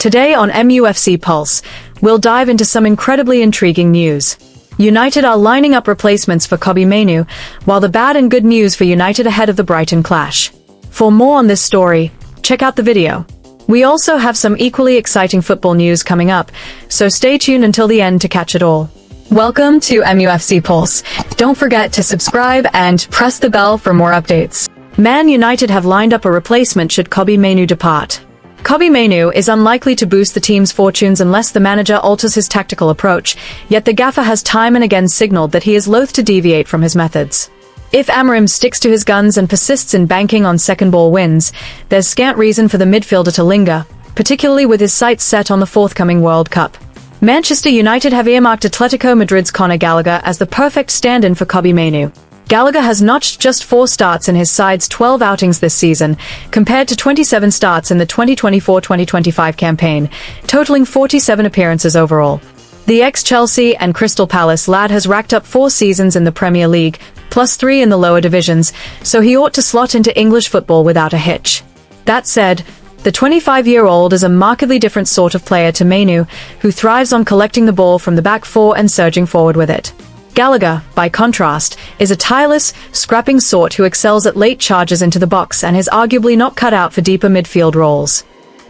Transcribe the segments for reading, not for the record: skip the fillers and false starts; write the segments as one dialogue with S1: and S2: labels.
S1: Today on MUFC Pulse, we'll dive into some incredibly intriguing news. United are lining up replacements for Kobbie Mainoo, while the bad and good news for United ahead of the Brighton clash. For more on this story, check out the video. We also have some equally exciting football news coming up, so stay tuned until the end to catch it all. Welcome to MUFC Pulse. Don't forget to subscribe and press the bell for more updates. Man United have lined up a replacement should Kobbie Mainoo depart. Kobbie Mainoo is unlikely to boost the team's fortunes unless the manager alters his tactical approach, yet the gaffer has time and again signaled that he is loath to deviate from his methods. If Amorim sticks to his guns and persists in banking on second ball wins, there's scant reason for the midfielder to linger, particularly with his sights set on the forthcoming World Cup. Manchester United have earmarked Atletico Madrid's Conor Gallagher as the perfect stand-in for Kobbie Mainoo. Gallagher has notched just 4 starts in his side's 12 outings this season, compared to 27 starts in the 2024-2025 campaign, totaling 47 appearances overall. The ex-Chelsea and Crystal Palace lad has racked up 4 seasons in the Premier League, plus 3 in the lower divisions, so he ought to slot into English football without a hitch. That said, the 25-year-old is a markedly different sort of player to Mainoo, who thrives on collecting the ball from the back 4 and surging forward with it. Gallagher, by contrast, is a tireless, scrapping sort who excels at late charges into the box and is arguably not cut out for deeper midfield roles.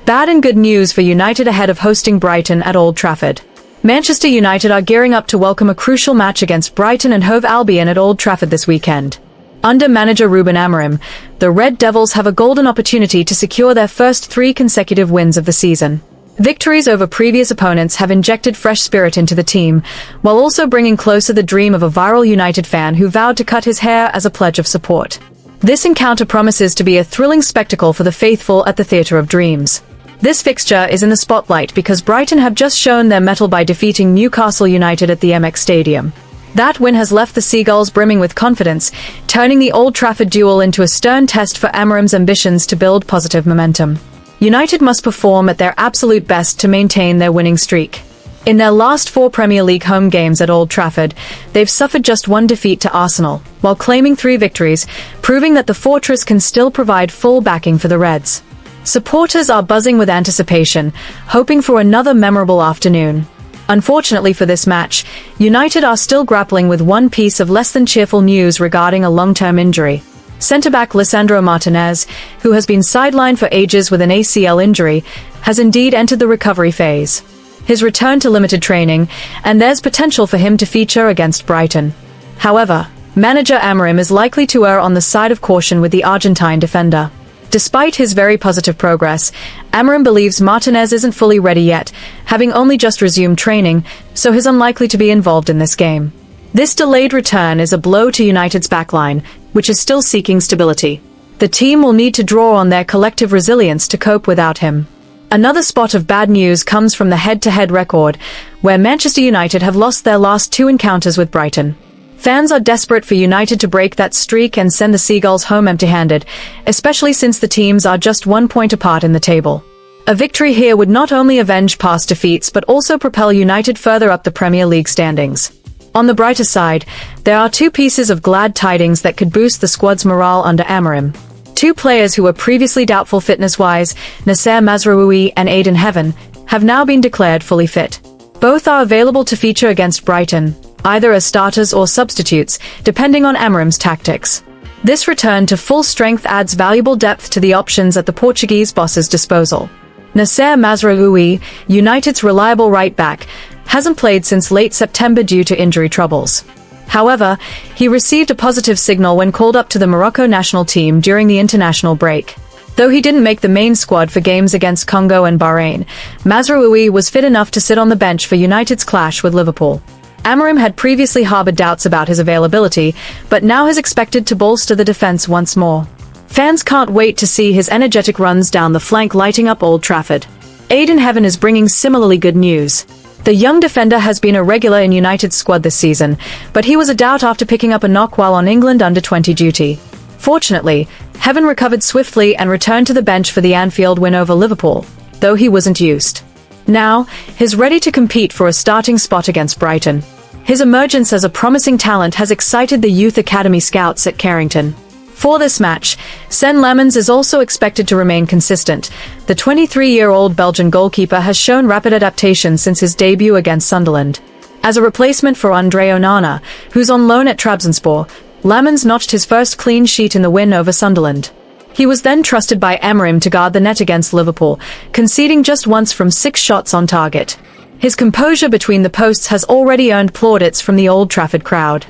S1: Bad and good news for United ahead of hosting Brighton at Old Trafford. Manchester United are gearing up to welcome a crucial match against Brighton and Hove Albion at Old Trafford this weekend. Under manager Ruben Amorim, the Red Devils have a golden opportunity to secure their first 3 consecutive wins of the season. Victories over previous opponents have injected fresh spirit into the team, while also bringing closer the dream of a viral United fan who vowed to cut his hair as a pledge of support. This encounter promises to be a thrilling spectacle for the faithful at the Theatre of Dreams. This fixture is in the spotlight because Brighton have just shown their mettle by defeating Newcastle United at the MX Stadium. That win has left the Seagulls brimming with confidence, turning the Old Trafford duel into a stern test for Amorim's ambitions to build positive momentum. United must perform at their absolute best to maintain their winning streak. In their last 4 Premier League home games at Old Trafford, they've suffered just 1 defeat to Arsenal, while claiming 3 victories, proving that the fortress can still provide full backing for the Reds. Supporters are buzzing with anticipation, hoping for another memorable afternoon. Unfortunately for this match, United are still grappling with one piece of less than cheerful news regarding a long-term injury. Centre-back Lisandro Martinez, who has been sidelined for ages with an ACL injury, has indeed entered the recovery phase. His return to limited training, and there's potential for him to feature against Brighton. However, manager Amorim is likely to err on the side of caution with the Argentine defender. Despite his very positive progress, Amorim believes Martinez isn't fully ready yet, having only just resumed training, so he's unlikely to be involved in this game. This delayed return is a blow to United's backline, which is still seeking stability. The team will need to draw on their collective resilience to cope without him. Another spot of bad news comes from the head-to-head record, where Manchester United have lost their last 2 encounters with Brighton. Fans are desperate for United to break that streak and send the Seagulls home empty-handed, especially since the teams are just 1 point apart in the table. A victory here would not only avenge past defeats but also propel United further up the Premier League standings. On the brighter side, there are 2 pieces of glad tidings that could boost the squad's morale under Amorim. 2 players who were previously doubtful fitness-wise, Noussair Mazraoui and Aiden Heaven, have now been declared fully fit. Both are available to feature against Brighton, either as starters or substitutes, depending on Amorim's tactics. This return to full strength adds valuable depth to the options at the Portuguese boss's disposal. Noussair Mazraoui, United's reliable right-back, hasn't played since late September due to injury troubles. However, he received a positive signal when called up to the Morocco national team during the international break. Though he didn't make the main squad for games against Congo and Bahrain, Mazraoui was fit enough to sit on the bench for United's clash with Liverpool. Amorim had previously harbored doubts about his availability, but now is expected to bolster the defense once more. Fans can't wait to see his energetic runs down the flank lighting up Old Trafford. Aiden Heaven is bringing similarly good news. The young defender has been a regular in United's squad this season, but he was a doubt after picking up a knock while on England under-20 duty. Fortunately, Heaven recovered swiftly and returned to the bench for the Anfield win over Liverpool, though he wasn't used. Now, he's ready to compete for a starting spot against Brighton. His emergence as a promising talent has excited the youth academy scouts at Carrington. For this match, Sen Lemons is also expected to remain consistent. The 23-year-old Belgian goalkeeper has shown rapid adaptation since his debut against Sunderland. As a replacement for Andre Onana, who's on loan at Trabzonspor, Lemons notched his first clean sheet in the win over Sunderland. He was then trusted by Amorim to guard the net against Liverpool, conceding just once from 6 shots on target. His composure between the posts has already earned plaudits from the Old Trafford crowd.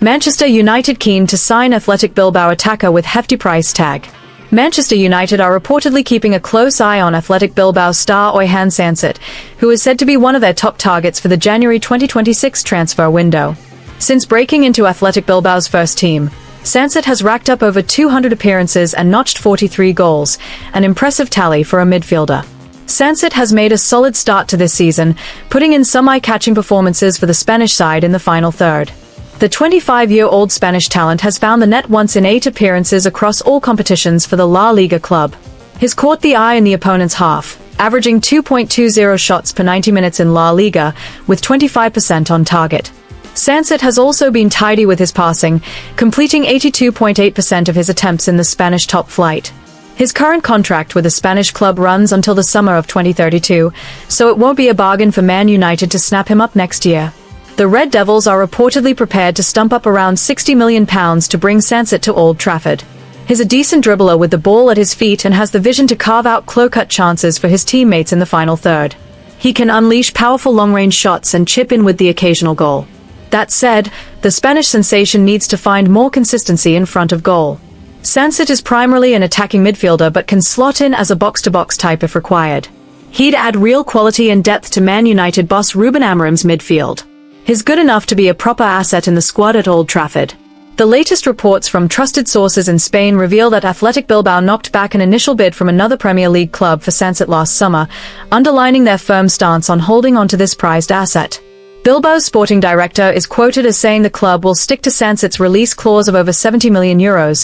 S1: Manchester United keen to sign Athletic Bilbao attacker with hefty price tag. Manchester United are reportedly keeping a close eye on Athletic Bilbao star Oyhan Sancet, who is said to be one of their top targets for the January 2026 transfer window. Since breaking into Athletic Bilbao's first team, Sancet has racked up over 200 appearances and notched 43 goals, an impressive tally for a midfielder. Sancet has made a solid start to this season, putting in some eye-catching performances for the Spanish side in the final third. The 25-year-old Spanish talent has found the net once in 8 appearances across all competitions for the La Liga club. He's caught the eye in the opponent's half, averaging 2.20 shots per 90 minutes in La Liga, with 25% on target. Sancet has also been tidy with his passing, completing 82.8% of his attempts in the Spanish top flight. His current contract with the Spanish club runs until the summer of 2032, so it won't be a bargain for Man United to snap him up next year. The Red Devils are reportedly prepared to stump up around £60 million to bring Sancet to Old Trafford. He's a decent dribbler with the ball at his feet and has the vision to carve out clear-cut chances for his teammates in the final third. He can unleash powerful long-range shots and chip in with the occasional goal. That said, the Spanish sensation needs to find more consistency in front of goal. Sancet is primarily an attacking midfielder but can slot in as a box-to-box type if required. He'd add real quality and depth to Man United boss Ruben Amorim's midfield. He's good enough to be a proper asset in the squad at Old Trafford. The latest reports from trusted sources in Spain reveal that Athletic Bilbao knocked back an initial bid from another Premier League club for Sancet last summer, underlining their firm stance on holding onto this prized asset. Bilbao's sporting director is quoted as saying the club will stick to Sancet's release clause of over €70 million,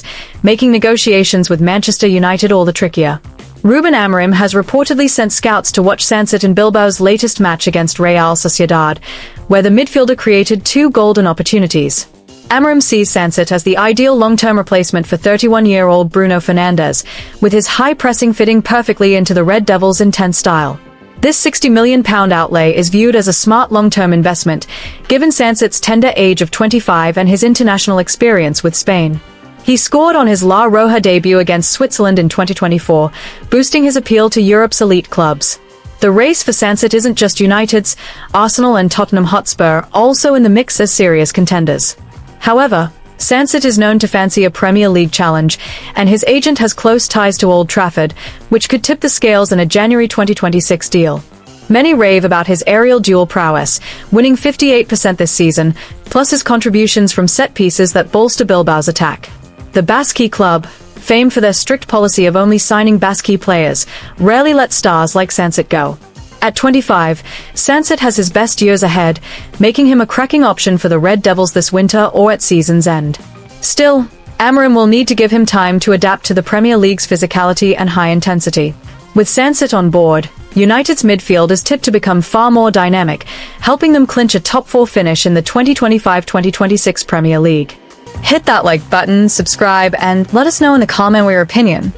S1: making negotiations with Manchester United all the trickier. Ruben Amorim has reportedly sent scouts to watch Sancet in Bilbao's latest match against Real Sociedad, where the midfielder created 2 golden opportunities. Amorim sees Sancet as the ideal long-term replacement for 31-year-old Bruno Fernandes, with his high pressing fitting perfectly into the Red Devils' intense style. This £60 million outlay is viewed as a smart long-term investment, given Sancet's tender age of 25 and his international experience with Spain. He scored on his La Roja debut against Switzerland in 2024, boosting his appeal to Europe's elite clubs. The race for Sancet isn't just United's. Arsenal and Tottenham Hotspur also in the mix as serious contenders. However, Sancet is known to fancy a Premier League challenge, and his agent has close ties to Old Trafford, which could tip the scales in a January 2026 deal. Many rave about his aerial duel prowess, winning 58% this season, plus his contributions from set pieces that bolster Bilbao's attack. The Basque club, famed for their strict policy of only signing Basque players, rarely let stars like Sancet go. At 25, Sancet has his best years ahead, making him a cracking option for the Red Devils this winter or at season's end. Still, Amorim will need to give him time to adapt to the Premier League's physicality and high intensity. With Sancet on board, United's midfield is tipped to become far more dynamic, helping them clinch a top 4 finish in the 2025-2026 Premier League. Hit that like button, subscribe, and let us know in the comment your opinion.